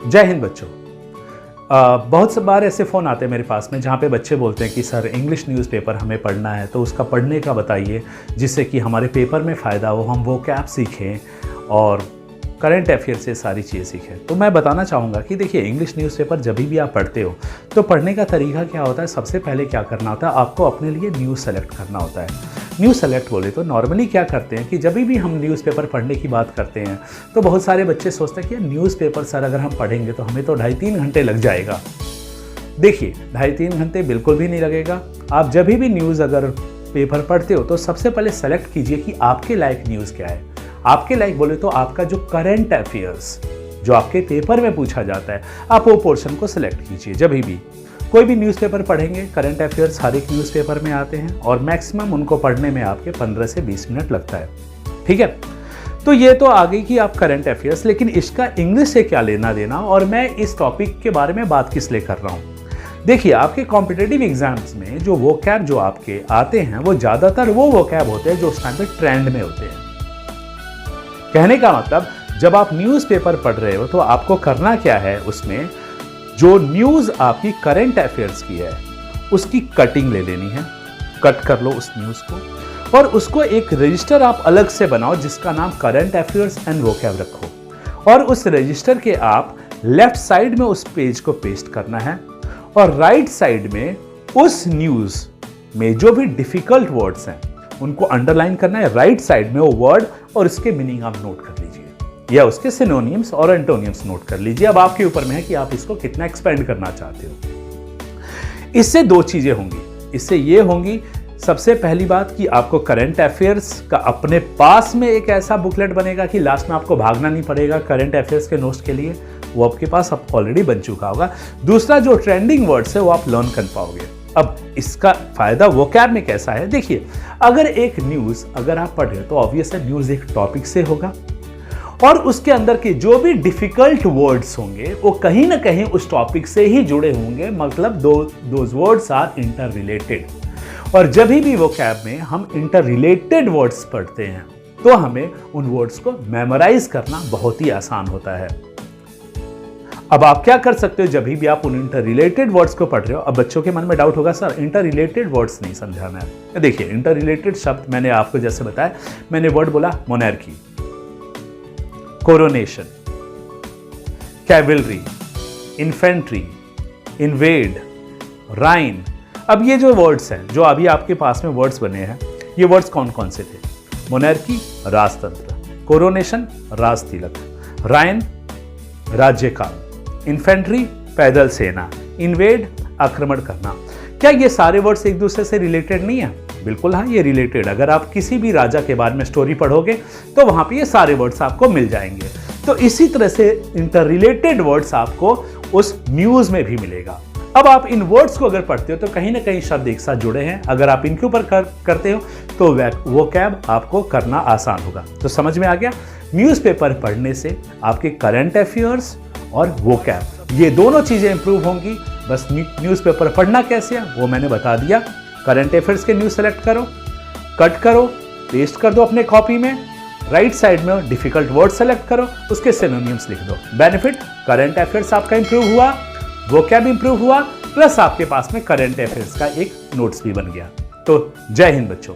जय हिंद बच्चों। बहुत से बार ऐसे फ़ोन आते हैं मेरे पास में जहाँ पे बच्चे बोलते हैं कि सर इंग्लिश न्यूज़पेपर हमें पढ़ना है, तो उसका पढ़ने का बताइए जिससे कि हमारे पेपर में फ़ायदा हो, हम वो कैप सीखें और करंट अफेयर से सारी चीज़ें सीखें। तो मैं बताना चाहूँगा कि देखिए, इंग्लिश न्यूज़पेपर जब भी आप पढ़ते हो तो पढ़ने का तरीका क्या होता है। सबसे पहले क्या करना होता है, आपको अपने लिए न्यूज़ सेलेक्ट करना होता है। न्यूज़ सेलेक्ट बोले तो नॉर्मली क्या करते हैं कि जब भी हम न्यूज़पेपर पढ़ने की बात करते हैं तो बहुत सारे बच्चे सोचते हैं कि न्यूज़पेपर सर अगर हम पढ़ेंगे तो हमें तो 2.5-3 घंटे लग जाएगा। देखिए, 2.5-3 घंटे बिल्कुल भी नहीं लगेगा। आप जब भी न्यूज़ अगर पेपर पढ़ते हो तो सबसे पहले सेलेक्ट कीजिए कि आपके लायक न्यूज़ क्या है। आपके लायक बोले तो आपका जो करंट अफेयर्स जो आपके पेपर में पूछा जाता है, आप वो पोर्शन को सिलेक्ट कीजिए। जब भी कोई भी न्यूज़पेपर पढ़ेंगे, करंट अफेयर्स हर एक न्यूज़पेपर में आते हैं और मैक्सिमम उनको पढ़ने में आपके 15 से 20 मिनट लगता है। ठीक है, तो ये तो आ गई कि आप करंट अफेयर्स, लेकिन इसका इंग्लिश से क्या लेना देना और मैं इस टॉपिक के बारे में बात किस लिए कर रहा हूँ। देखिए, आपके कॉम्पिटिटिव एग्जाम्स में जो वोकैब जो आपके आते हैं वो ज़्यादातर वो वोकैब होते हैं जो उस टाइम पे ट्रेंड में होते हैं। कहने का मतलब, जब आप न्यूज़पेपर पढ़ रहे हो तो आपको करना क्या है, उसमें जो न्यूज़ आपकी करंट अफेयर्स की है उसकी कटिंग ले लेनी है। कट कर लो उस न्यूज़ को और उसको एक रजिस्टर आप अलग से बनाओ जिसका नाम करंट अफेयर्स एंड वोकैब रखो और उस रजिस्टर के आप लेफ्ट साइड में उस पेज को पेस्ट करना है और राइट साइड में उस न्यूज़ में जो भी डिफिकल्ट वर्ड्स हैं उनको अंडरलाइन करना है। राइट साइड में वो वर्ड और उसके मीनिंग आप नोट कर लीजिए या उसके सिनोनिम्स और एंटोनिम्स नोट कर लीजिए। अब आपके ऊपर में है कि आप इसको कितना एक्सपेंड करना चाहते हो। इससे दो चीजें होंगी। इससे ये होंगी, सबसे पहली बात कि आपको करंट अफेयर्स का अपने पास में एक ऐसा बुकलेट बनेगा कि लास्ट में आपको भागना नहीं पड़ेगा करंट अफेयर्स के नोट्स के लिए, वो आपके पास अब ऑलरेडी बन चुका होगा। दूसरा, जो ट्रेंडिंग वर्ड्स है वो आप लर्न कर पाओगे। अब इसका फायदा वोकैब में कैसा है, देखिए, अगर एक न्यूज़ अगर आप पढ़ रहे हो तो ऑब्वियस है न्यूज़ एक टॉपिक से होगा और उसके अंदर के जो भी डिफिकल्ट वर्ड्स होंगे वो कहीं ना कहीं उस टॉपिक से ही जुड़े होंगे, मतलब those words are interrelated. और जब भी वोकैब में हम इंटर रिलेटेड वर्ड्स पढ़ते हैं तो हमें उन वर्ड्स को मेमोराइज करना बहुत ही आसान होता है। अब आप क्या कर सकते हो, जब भी आप उन इंटर रिलेटेड वर्ड्स को पढ़ रहे हो। अब बच्चों के मन में डाउट होगा, सर इंटर रिलेटेड वर्ड्स नहीं समझा मैं। देखिए, इंटर रिलेटेड शब्द मैंने आपको जैसे बताया, मैंने वर्ड बोला monarchy, coronation, cavalry, infantry, invade, Rhine. अब ये जो वर्ड्स हैं, जो अभी आपके पास में वर्ड्स बने हैं, ये वर्ड्स कौन कौन से थे? मोनार्की, राजतंत्र; कोरोनेशन, राज तिलक; राइन, राज्यकाल; इन्फेंट्री, पैदल सेना; इन्वेड, आक्रमण करना। क्या ये सारे वर्ड्स एक दूसरे से रिलेटेड नहीं है? बिल्कुल हाँ, ये रिलेटेड। अगर आप किसी भी राजा के बारे में स्टोरी पढ़ोगे तो वहां पे ये सारे वर्ड्स आपको मिल जाएंगे। तो इसी तरह से इंटर रिलेटेड वर्ड्स आपको उस न्यूज में भी मिलेगा। अब आप इन वर्ड्स को अगर पढ़ते हो तो कहीं ना कहीं शब्द एक साथ जुड़े हैं। अगर आप इनके ऊपर करते हो तो वोकैब आपको करना आसान होगा। तो समझ में आ गया, न्यूज़पेपर पढ़ने से आपके करंट अफेयर्स और वोकैब ये दोनों चीजें इंप्रूव होंगी। बस न्यूज़पेपर पढ़ना कैसे है वो मैंने बता दिया। करंट अफेयर्स के न्यूज़ सेलेक्ट करो, कट करो, पेस्ट कर दो अपने कॉपी में, राइट साइड में डिफिकल्ट वर्ड सेलेक्ट करो, उसके सिनोनिम्स लिख दो। बेनिफिट, करंट अफेयर्स आपका इंप्रूव हुआ, वोकैब इंप्रूव हुआ, प्लस आपके पास में करंट अफेयर्स का एक नोट्स भी बन गया। तो जय हिंद बच्चों।